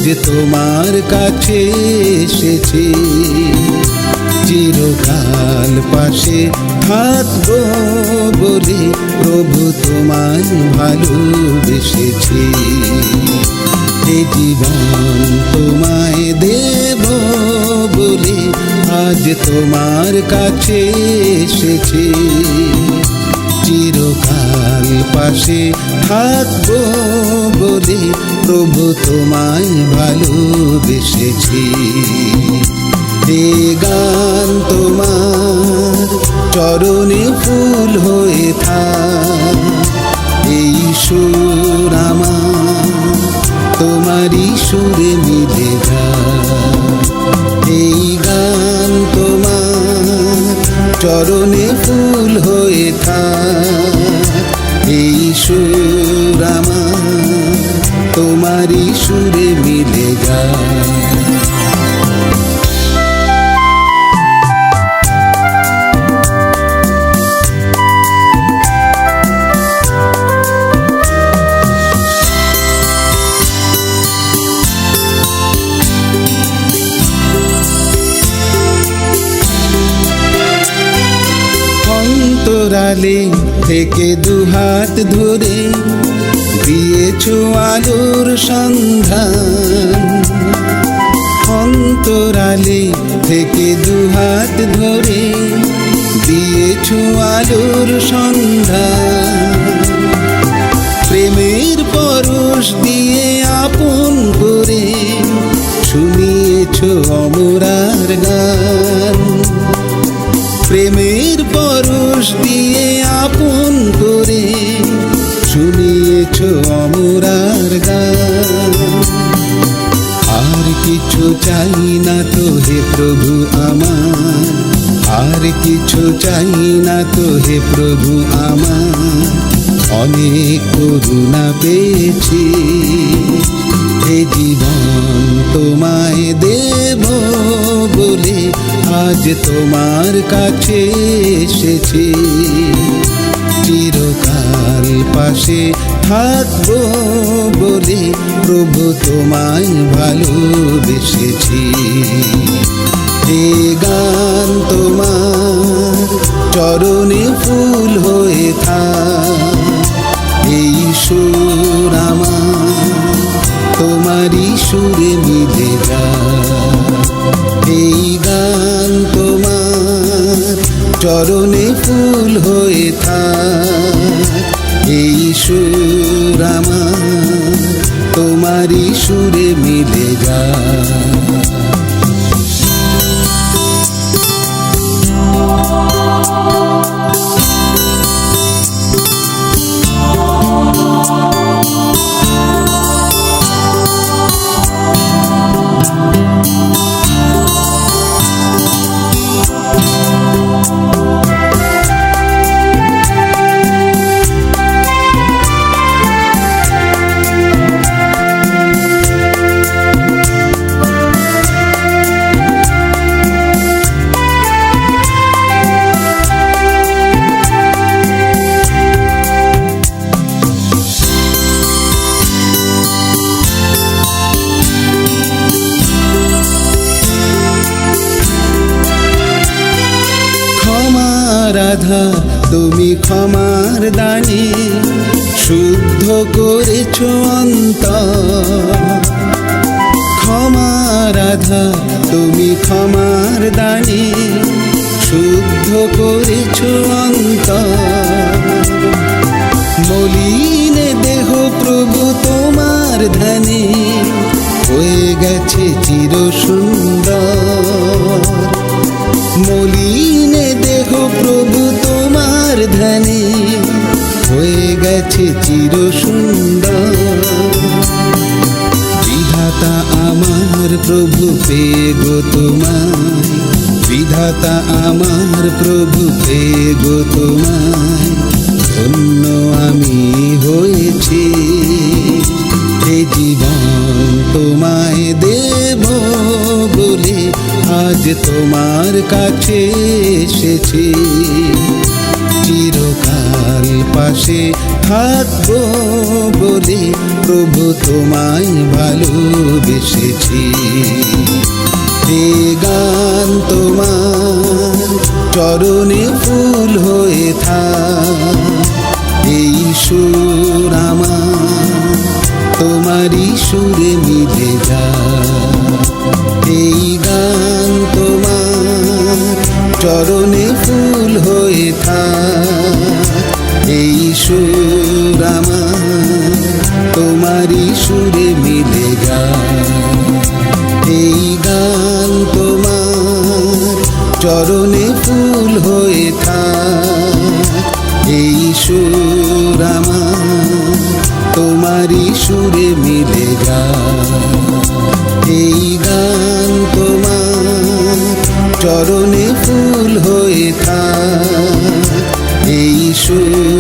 আজ তোমার কাছে এসেছি। চিরকাল পাশে থাকবো বলে প্রভু তোমায় ভালোবেসেছি। এ জীবন তোমায় দেব বলে আজ তোমার কাছে এসেছি। চিরকাল পাশে থাকবো বলে প্রভু তোমায় ভালোবেসেছি। এ গান তোমার চরণে ফুল হয়ে থাক, এই সুর আমার তোমারই সুরে মিলে যায়। এই গান তোমার চরণে ফুল হয়ে থাক, এই সুর আমার তোমারই সুরে মিলে যায়। অন্তরালে থেকে দুহাত ধরে দিয়েছো আলোর সন্ধান। অন্তরালে থেকে দুহাত ধরে দিয়েছো আলোর সন্ধান। প্রেমের পরশ দিয়ে আপন করে শুনিয়েছো অমরার গান। প্রেমের পরশ দিয়ে আপন করে শুনিয়েছো অমরার গান। আর কিছু চাই না তো হে প্রভু আমার, আর কিছু চাই না তো হে প্রভু আমার। অনেক করুণা পেয়েছি, এ জীবন তোমায় দেব বলে আজ তোমার কাছে এসেছি। চিরকাল পাশে থাকবো বলে প্রভু তোমায় ভালোবেসেছি। এ গান তোমার চরণে ফুল হয়ে থাক, এই সুর আমার তোমারই সুরে মিলে যায়। এই গান তোমার চরণে ফুল হয়ে থাক, এই সুর আমার তোমারই সুরে মিলে যায়। রাধা তুমি ক্ষমার দানে শুদ্ধ করেছো অন্তর। ক্ষমা রাধা তুমি ক্ষমার দানে শুদ্ধ করেছো অন্তর। মলিনে দেহ প্রভু তোমার ধ্যানে হয়ে গেছে চির সুন্দর। মলিনে দেহ প্রভু তোমার ধ্যানে হয়ে গেছে চির সুন্দর। বিধাতা আমার প্রভু পেয়ে গো তোমায়, বিধাতা আমার প্রভু পেয়ে গো তোমায় ধন্য আমি হয়েছি। এ জীবন তোমায় দেব বলে আজ তোমার কাছে এসেছি। চিরকাল তোমার পাশে থাকবো বলে প্রভু তোমায় ভালোবেসেছি। এ গান তোমার চরণে ফুল হয়ে থাক, এই সুর আমার তোমারই সুরে মিলে যায়। এই গান তোমার চরণে ফুল হয়ে থাক, এই সুর আমার তোমারই সুরে মিলে যায়। এই গান তোমার চরণে ফুল হয়ে থাক, এই সুর আমার তোমারই সুরে মিলে যায়। এই গান তোমার চরণে ফুল হয়ে থাক, এই সুর